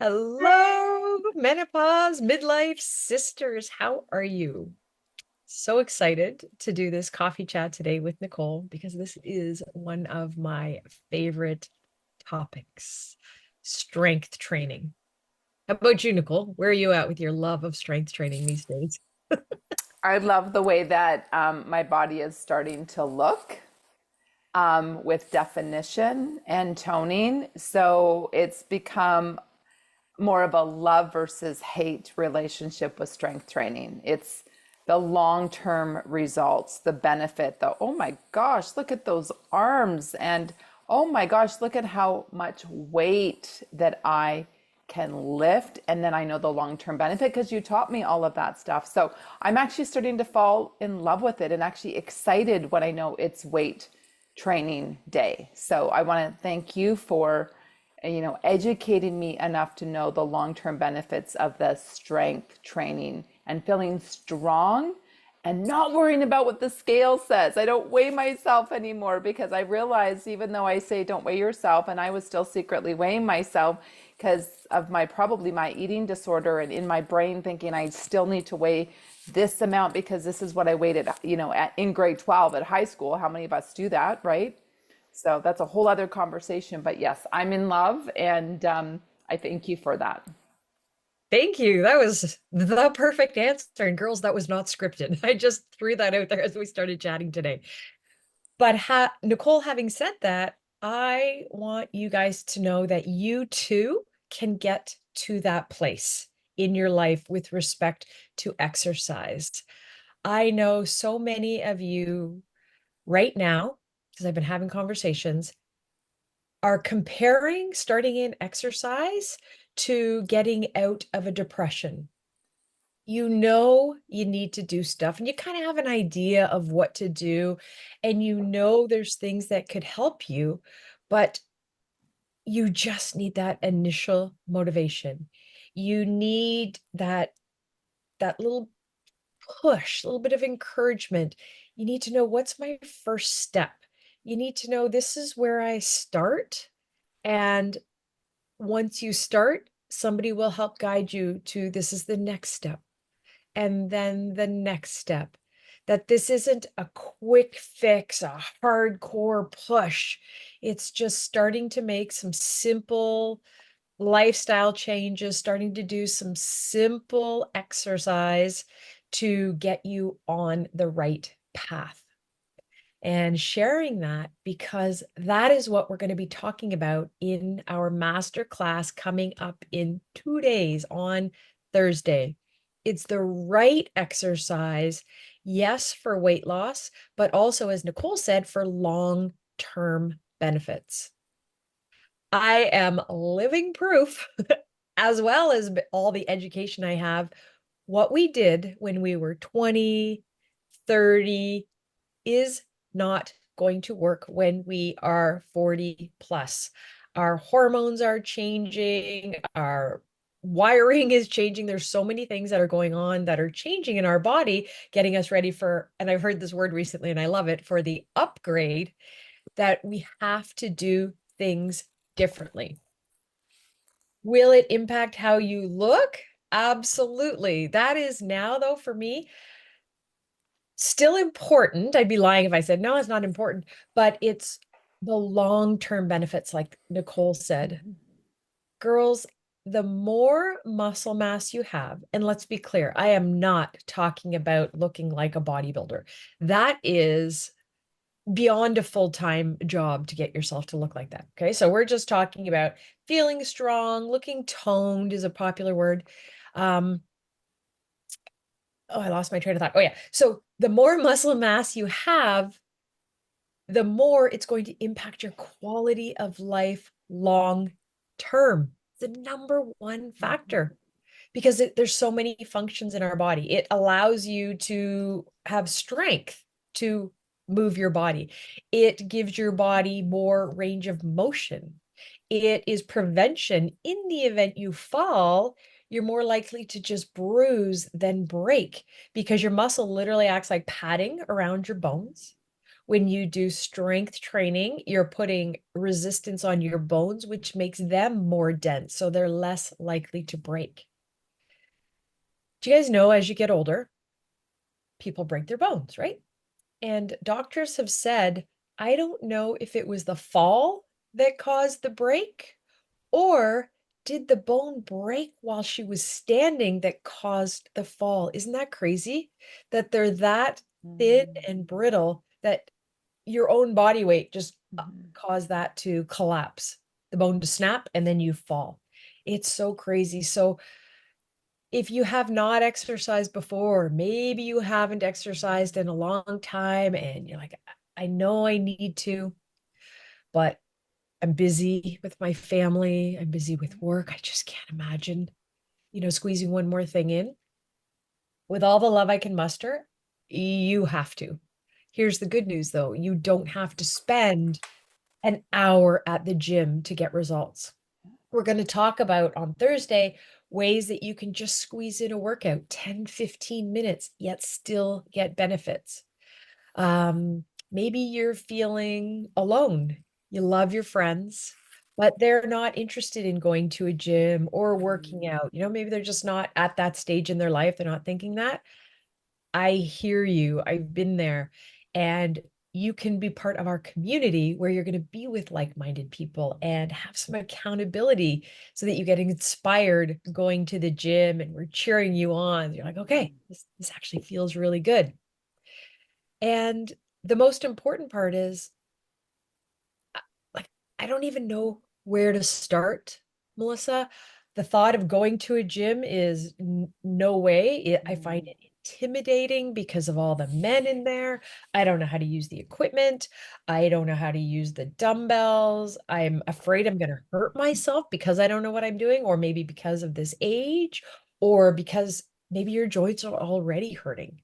Hello, menopause, midlife sisters. How are you? So excited to do this coffee chat today with Nicole because this is one of my favorite topics, strength training. How about you, Nicole? Where are you at with your love of strength training these days? I love the way that my body is starting to look with definition and toning. So it's become more of a love versus hate relationship with strength training. It's the long term results, the benefit, the oh my gosh, look at those arms, and oh my gosh, look at how much weight that I can lift. And then I know the long term benefit because you taught me all of that stuff. So I'm actually starting to fall in love with it and actually excited when I know it's weight training day. So I want to thank you for educating me enough to know the long-term benefits of the strength training and feeling strong and not worrying about what the scale says. I don't weigh myself anymore because I realized, even though I say don't weigh yourself, and I was still secretly weighing myself because of probably my eating disorder, and in my brain thinking I still need to weigh this amount because this is what I weighed in grade 12 at high school. How many of us do that, right? So that's a whole other conversation. But yes, I'm in love, and I thank you for that. Thank you. That was the perfect answer. And girls, that was not scripted. I just threw that out there as we started chatting today. But Nicole, having said that, I want you guys to know that you too can get to that place in your life with respect to exercise. I know so many of you right now, because I've been having conversations, are comparing starting in exercise to getting out of a depression. You know you need to do stuff and you kind of have an idea of what to do, and you know there's things that could help you, but you just need that initial motivation. You need that little push, a little bit of encouragement. You need to know, what's my first step? You need to know, this is where I start, and once you start, somebody will help guide you to, this is the next step, and then the next step. That this isn't a quick fix, a hardcore push. It's just starting to make some simple lifestyle changes, starting to do some simple exercise to get you on the right path. And sharing that, because that is what we're going to be talking about in our master class coming up in 2 days on Thursday. It's the right exercise, yes, for weight loss, but also, as Nicole said, for long-term benefits. I am living proof, as well as all the education I have. What we did when we were 20, 30 is not going to work when we are 40 plus. Our hormones are changing, our wiring is changing. There's so many things that are going on that are changing in our body, getting us ready for, and I've heard this word recently and I love it, for the upgrade, that we have to do things differently. Will it impact how you look? Absolutely. That is now, though, for me, still important. I'd be lying if I said, no, it's not important, but it's the long-term benefits, like Nicole said. Girls, the more muscle mass you have, and let's be clear, I am not talking about looking like a bodybuilder. That is beyond a full-time job to get yourself to look like that. Okay. So we're just talking about feeling strong, looking toned is a popular word. Um, oh, I lost my train of thought. Oh, yeah. So the more muscle mass you have, the more it's going to impact your quality of life long term. The number one factor, because there's so many functions in our body. It allows you to have strength to move your body. It gives your body more range of motion. It is prevention. In the event you fall, you're more likely to just bruise than break, because your muscle literally acts like padding around your bones. When you do strength training, you're putting resistance on your bones, which makes them more dense, so they're less likely to break. Do you guys know as you get older, people break their bones, right? And doctors have said, I don't know if it was the fall that caused the break, or did the bone break while she was standing that caused the fall? Isn't that crazy? That they're that thin Mm, and brittle that your own body weight just mhm. caused that to collapse, the bone to snap, and then you fall. It's so crazy. So if you have not exercised before, maybe you haven't exercised in a long time and you're like, I know I need to, but I'm busy with my family. I'm busy with work. I just can't imagine, squeezing one more thing in. With all the love I can muster, you have to. Here's the good news though. You don't have to spend an hour at the gym to get results. We're going to talk about on Thursday ways that you can just squeeze in a workout 10, 15 minutes, yet still get benefits. Maybe you're feeling alone. You love your friends, but they're not interested in going to a gym or working Mm, out. Maybe they're just not at that stage in their life. They're not thinking that. I hear you. I've been there. And you can be part of our community where you're going to be with like-minded people and have some accountability so that you get inspired going to the gym and we're cheering you on. You're like, okay, this actually feels really good. And the most important part is like, I don't even know where to start, Melissa. The thought of going to a gym is no way. I find mm, it intimidating because of all the men in there. I don't know how to use the equipment. I don't know how to use the dumbbells. I'm afraid I'm going to hurt myself because I don't know what I'm doing, or maybe because of this age, or because maybe your joints are already hurting.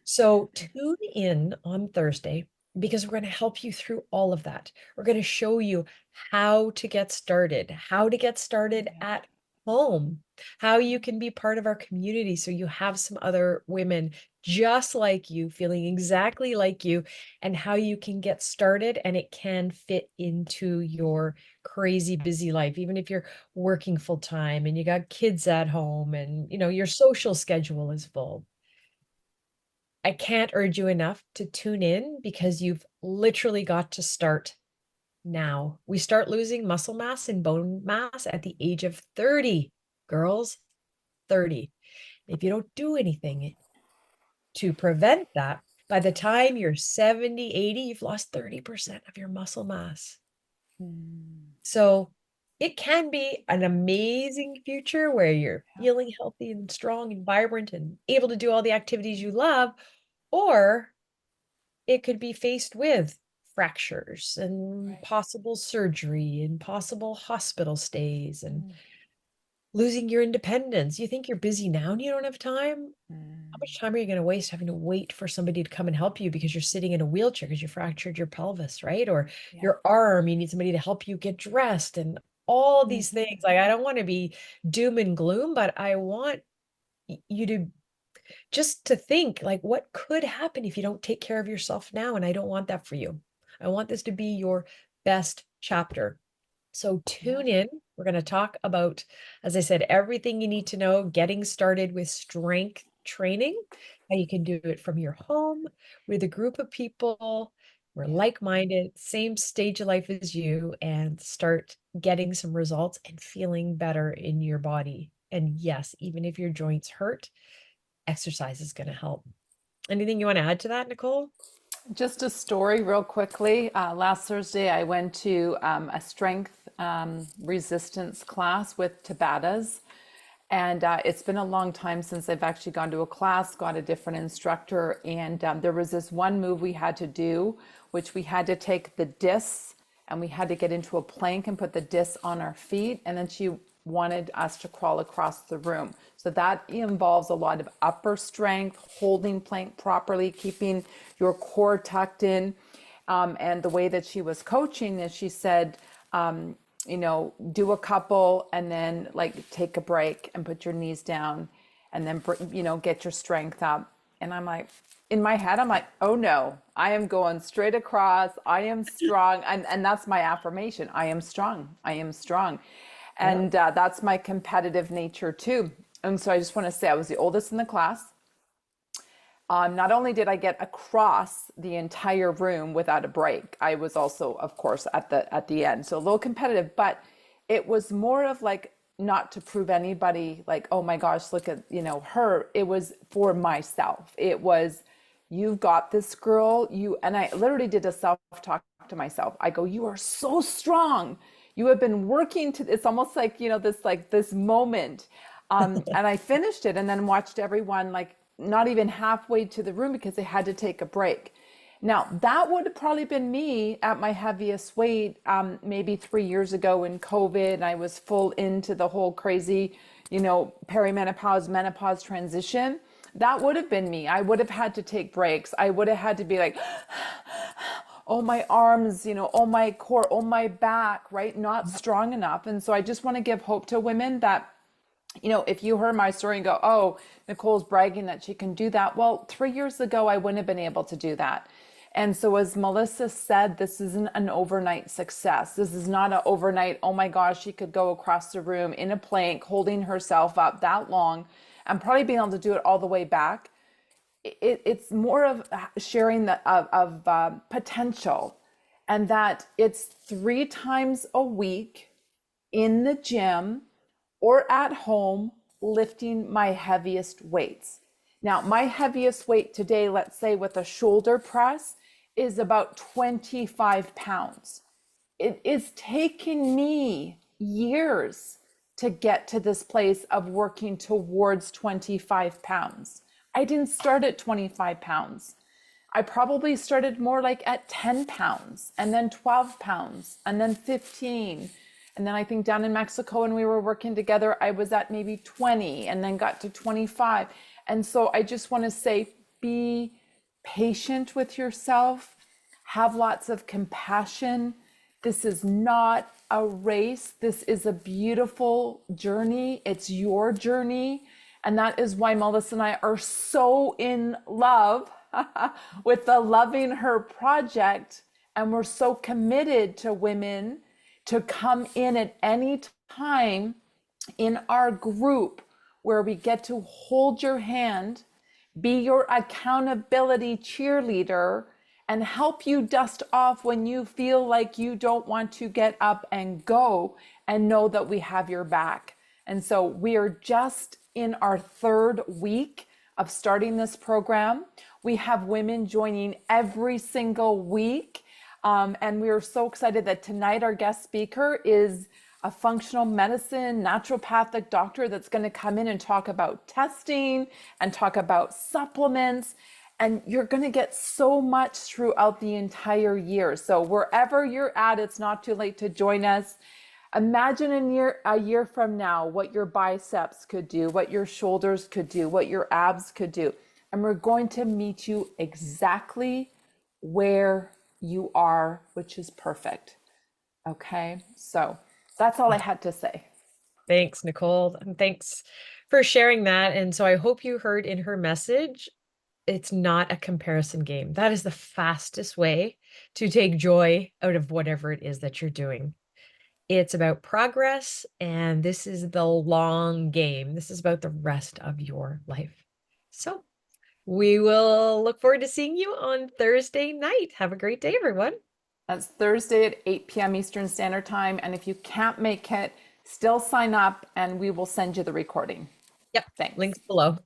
So tune in on Thursday because we're going to help you through all of that. We're going to show you how to get started yeah. at home, how you can be part of our community so you have some other women just like you, feeling exactly like you, and how you can get started and it can fit into your crazy busy life, even if you're working full time and you got kids at home and your social schedule is full. I can't urge you enough to tune in because you've literally got to start now. We start losing muscle mass and bone mass at the age of 30, girls, 30. If you don't do anything to prevent that, by the time you're 70, 80, you've lost 30% of your muscle mass. Mm, So it can be an amazing future where you're yeah. feeling healthy and strong and vibrant and able to do all the activities you love, or it could be faced with fractures and Right. possible surgery and possible hospital stays and Mm, losing your independence. You think you're busy now and you don't have time? How mm, much time are you going to waste having to wait for somebody to come and help you because you're sitting in a wheelchair because you fractured your pelvis, right? Or yeah. your arm, you need somebody to help you get dressed and all these Mhm. things. Like, I don't want to be doom and gloom, but I want you to just to think like what could happen if you don't take care of yourself now, and I don't want that for you. I want this to be your best chapter. So Yeah. tune in. We're going to talk about, as I said, everything you need to know, getting started with strength training, how you can do it from your home with a group of people. We're Yeah. like-minded, same stage of life as you, and start getting some results and feeling better in your body. And yes, even if your joints hurt, exercise is going to help. Anything you want to add to that, Nicole? Just a story real quickly. Last Thursday, I went to a strength resistance class with Tabatas. And it's been a long time since I've actually gone to a class, got a different instructor. And there was this one move we had to do, which we had to take the discs and we had to get into a plank and put the discs on our feet. And then she wanted us to crawl across the room. So that involves a lot of upper strength, holding plank properly, keeping your core tucked in. And the way that she was coaching is she said, do a couple and then like take a break and put your knees down and then, get your strength up. And I'm like, in my head, I'm like, oh no, I am going straight across. I am strong. And that's my affirmation. I am strong. I am strong. Yeah. And that's my competitive nature too. And so I just want to say I was the oldest in the class. Not only did I get across the entire room without a break, I was also, of course, at the end. So a little competitive, but it was more of like not to prove anybody like, oh my gosh, look at, her. It was for myself. It was, you've got this, girl. And I literally did a self-talk to myself. I go, you are so strong. You have been working to, it's almost like, this moment. And I finished it and then watched everyone like not even halfway to the room because they had to take a break. Now, that would have probably been me at my heaviest weight maybe 3 years ago in COVID. And I was full into the whole crazy, perimenopause, menopause transition. That would have been me. I would have had to take breaks. I would have had to be like, oh, my arms, oh, my core, oh, my back, right? Not strong enough. And so I just want to give hope to women that, if you heard my story and go, oh, Nicole's bragging that she can do that. Well, 3 years ago, I wouldn't have been able to do that. And so as Melissa said, this isn't an overnight success. This is not an overnight, oh my gosh, she could go across the room in a plank, holding herself up that long and probably being able to do it all the way back. It's more of sharing of potential, and that it's 3 times a week in the gym or at home lifting my heaviest weights. Now, my heaviest weight today, let's say with a shoulder press, is about 25 pounds. It is taking me years to get to this place of working towards 25 pounds. I didn't start at 25 pounds. I probably started more like at 10 pounds and then 12 pounds and then 15. And then I think down in Mexico when we were working together, I was at maybe 20 and then got to 25. And so I just want to say, be patient with yourself, have lots of compassion. This is not a race. This is a beautiful journey. It's your journey. And that is why Melissa and I are so in love with the Loving Her project. And we're so committed to women to come in at any time in our group where we get to hold your hand, be your accountability cheerleader, and help you dust off when you feel like you don't want to get up and go, and know that we have your back. And so we are just in our 3rd week of starting this program. We have women joining every single week. And we are so excited that tonight our guest speaker is a functional medicine naturopathic doctor that's going to come in and talk about testing and talk about supplements. And you're going to get so much throughout the entire year. So wherever you're at, it's not too late to join us. Imagine a year from now what your biceps could do, what your shoulders could do, what your abs could do. And we're going to meet you exactly where you are, which is perfect. Okay, so that's all I had to say. Thanks, Nicole. And thanks for sharing that. And so I hope you heard in her message, it's not a comparison game. That is the fastest way to take joy out of whatever it is that you're doing. It's about progress, and this is the long game. This is about the rest of your life. So we will look forward to seeing you on Thursday night. Have a great day, everyone. That's Thursday at 8 p.m. Eastern Standard Time. And if you can't make it, still sign up and we will send you the recording. Yep. Thanks. Links below.